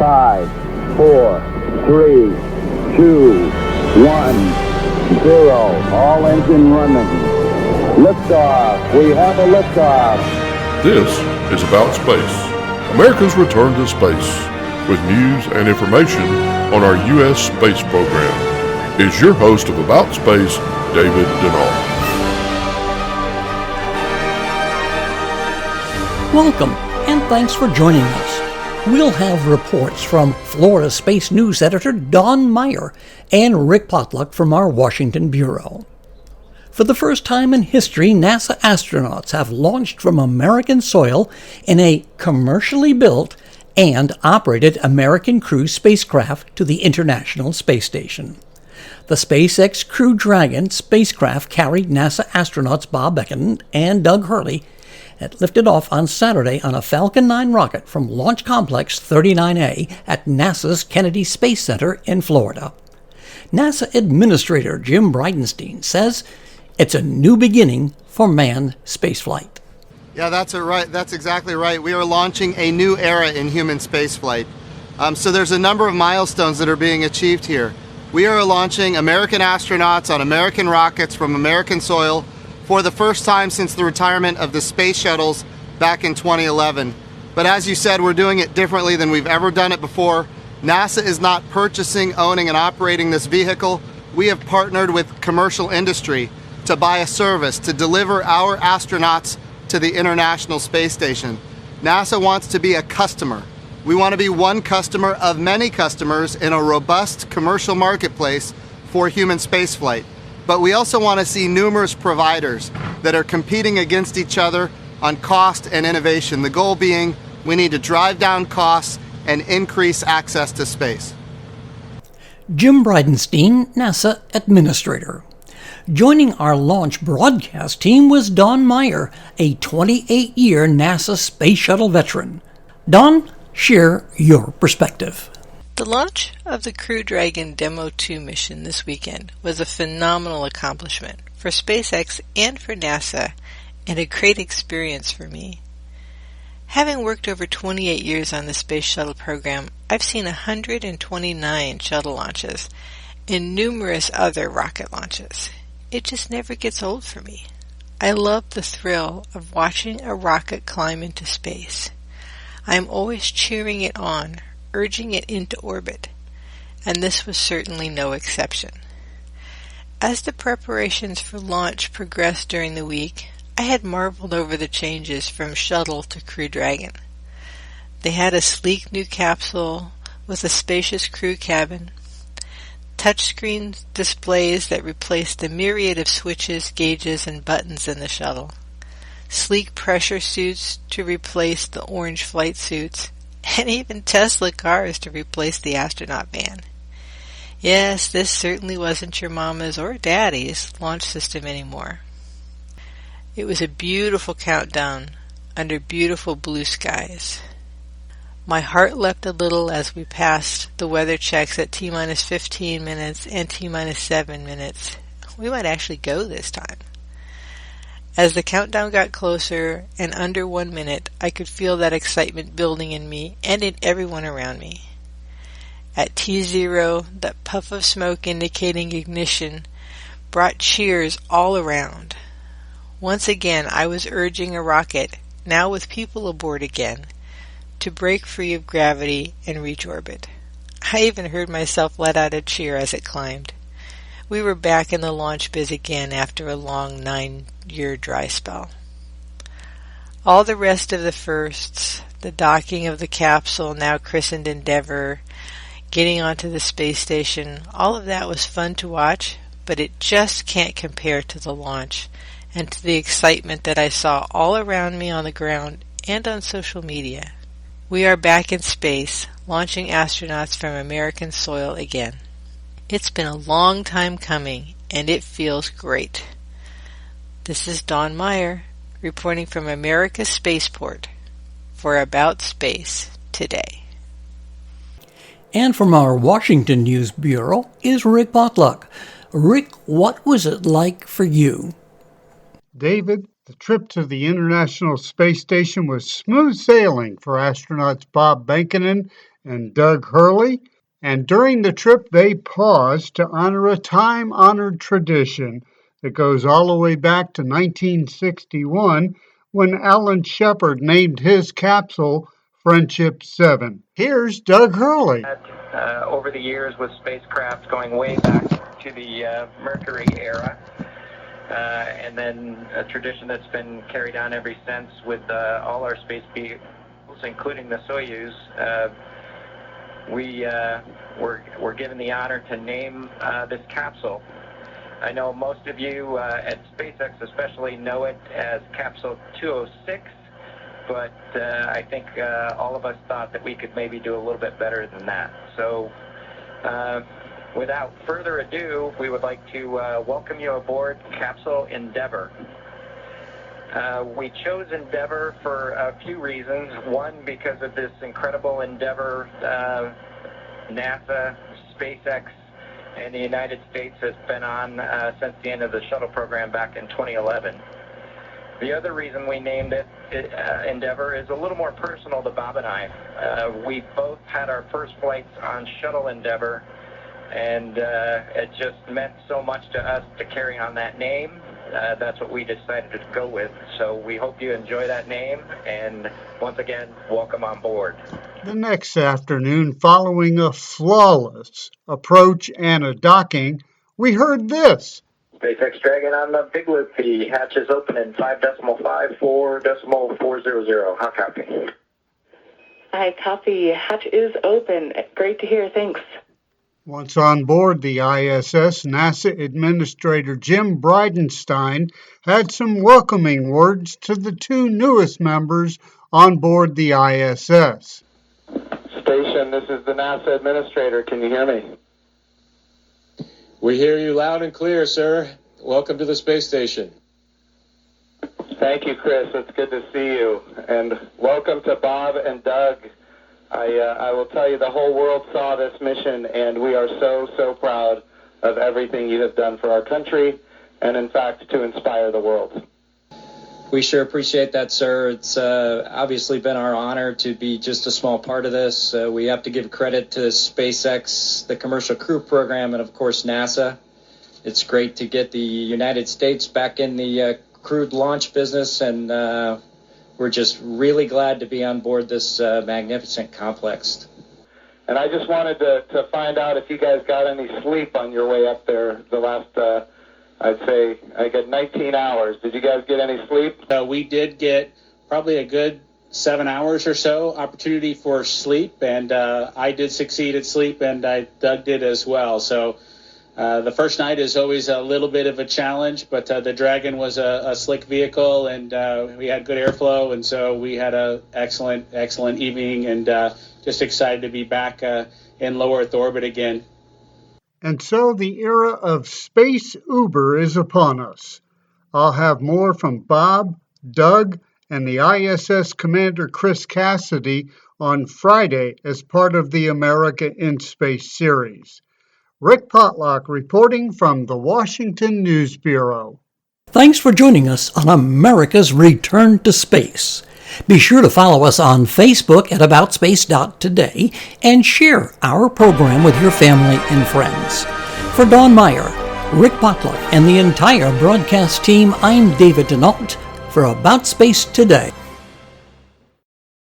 5, 4, 3, 2, 1, 0. All engine running. Liftoff. We have a liftoff. This is About Space, America's return to space, with news and information on our U.S. space program. Is your host of About Space, David Denard. Welcome, and thanks for joining us. We'll have reports from Florida Space News Editor Don Meyer and Rick Potluck from our Washington Bureau. For the first time in history, NASA astronauts have launched from American soil in a commercially built and operated American crew spacecraft to the International Space Station. The SpaceX Crew Dragon spacecraft carried NASA astronauts Bob Behnken and Doug Hurley. It lifted off on Saturday on a Falcon 9 rocket from Launch Complex 39A at NASA's Kennedy Space Center in Florida. NASA Administrator Jim Bridenstine says it's a new beginning for manned spaceflight. Yeah, that's exactly right. We are launching a new era in human spaceflight. So there's a number of milestones that are being achieved here. We are launching American astronauts on American rockets from American soil for the first time since the retirement of the space shuttles back in 2011. But as you said, we're doing it differently than we've ever done it before. NASA is not purchasing, owning, and operating this vehicle. We have partnered with commercial industry to buy a service to deliver our astronauts to the International Space Station. NASA wants to be a customer. We want to be one customer of many customers in a robust commercial marketplace for human spaceflight. But we also want to see numerous providers that are competing against each other on cost and innovation. The goal being we need to drive down costs and increase access to space. Jim Bridenstine, NASA Administrator. Joining our launch broadcast team was Don Meyer, a 28-year NASA Space Shuttle veteran. Don, share your perspective. The launch of the Crew Dragon Demo 2 mission this weekend was a phenomenal accomplishment for SpaceX and for NASA, and a great experience for me. Having worked over 28 years on the Space Shuttle program, I've seen 129 shuttle launches and numerous other rocket launches. It just never gets old for me. I love the thrill of watching a rocket climb into space. I am always cheering it on, urging it into orbit, and this was certainly no exception. As the preparations for launch progressed during the week, I had marveled over the changes from Shuttle to Crew Dragon. They had a sleek new capsule with a spacious crew cabin, touchscreen displays that replaced the myriad of switches, gauges, and buttons in the shuttle, sleek pressure suits to replace the orange flight suits, and even Tesla cars to replace the astronaut van. Yes, this certainly wasn't your mama's or daddy's launch system anymore. It was a beautiful countdown under beautiful blue skies. My heart leapt a little as we passed the weather checks at T-minus 15 minutes and T-minus 7 minutes. We might actually go this time. As the countdown got closer and under 1 minute, I could feel that excitement building in me and in everyone around me. At T0, that puff of smoke indicating ignition brought cheers all around. Once again, I was urging a rocket, now with people aboard again, to break free of gravity and reach orbit. I even heard myself let out a cheer as it climbed. We were back in the launch biz again after a long 9-year dry spell. All the rest of the firsts, the docking of the capsule, now christened Endeavour, getting onto the space station, all of that was fun to watch, but it just can't compare to the launch and to the excitement that I saw all around me on the ground and on social media. We are back in space, launching astronauts from American soil again. It's been a long time coming, and it feels great. This is Don Meyer, reporting from America's Spaceport for About Space Today. And from our Washington News Bureau is Rick Potluck. Rick, what was it like for you? David, the trip to the International Space Station was smooth sailing for astronauts Bob Behnken and Doug Hurley. And during the trip, they paused to honor a time-honored tradition that goes all the way back to 1961 when Alan Shepard named his capsule Friendship 7. Here's Doug Hurley. Over the years with spacecraft going way back to the Mercury era, and then a tradition that's been carried on ever since with all our space vehicles, including the Soyuz. We're given the honor to name this capsule. I know most of you at SpaceX especially know it as Capsule 206, but I think all of us thought that we could maybe do a little bit better than that. So without further ado, we would like to welcome you aboard Capsule Endeavour. We chose Endeavour for a few reasons. One, because of this incredible endeavor NASA, SpaceX, and the United States has been on since the end of the shuttle program back in 2011. The other reason we named it Endeavour is a little more personal to Bob and I. We both had our first flights on Shuttle Endeavour, and it just meant so much to us to carry on that name. That's what we decided to go with. So we hope you enjoy that name, and once again, welcome on board. The next afternoon, following a flawless approach and a docking, we heard this. SpaceX Dragon on the Big Loop. The hatch is open in 5.54.400. How copy? Hi, copy. Hatch is open. Great to hear. Thanks. Once on board the ISS, NASA Administrator Jim Bridenstine had some welcoming words to the two newest members on board the ISS. Station, this is the NASA Administrator. Can you hear me? We hear you loud and clear, sir. Welcome to the space station. Thank you, Chris. It's good to see you. And welcome to Bob and Doug. I will tell you, the whole world saw this mission, and we are so proud of everything you have done for our country, and in fact, to inspire the world. We sure appreciate that, sir. It's obviously been our honor to be just a small part of this. We have to give credit to SpaceX, the Commercial Crew Program, and of course NASA. It's great to get the United States back in the crewed launch business, and we're just really glad to be on board this magnificent complex. And I just wanted to find out if you guys got any sleep on your way up there the last, I'd say, I got 19 hours. Did you guys get any sleep? We did get probably a good 7 hours or so opportunity for sleep, and I did succeed at sleep, and Doug did as well. So the first night is always a little bit of a challenge, but the Dragon was a slick vehicle, and we had good airflow, and so we had an excellent evening, and just excited to be back in low Earth orbit again. And so the era of space Uber is upon us. I'll have more from Bob, Doug, and the ISS Commander Chris Cassidy on Friday as part of the America in Space series. Rick Potlock reporting from the Washington News Bureau. Thanks for joining us on America's Return to Space. Be sure to follow us on Facebook at AboutSpace.today and share our program with your family and friends. For Don Meyer, Rick Potlock, and the entire broadcast team, I'm David Denault for About Space Today.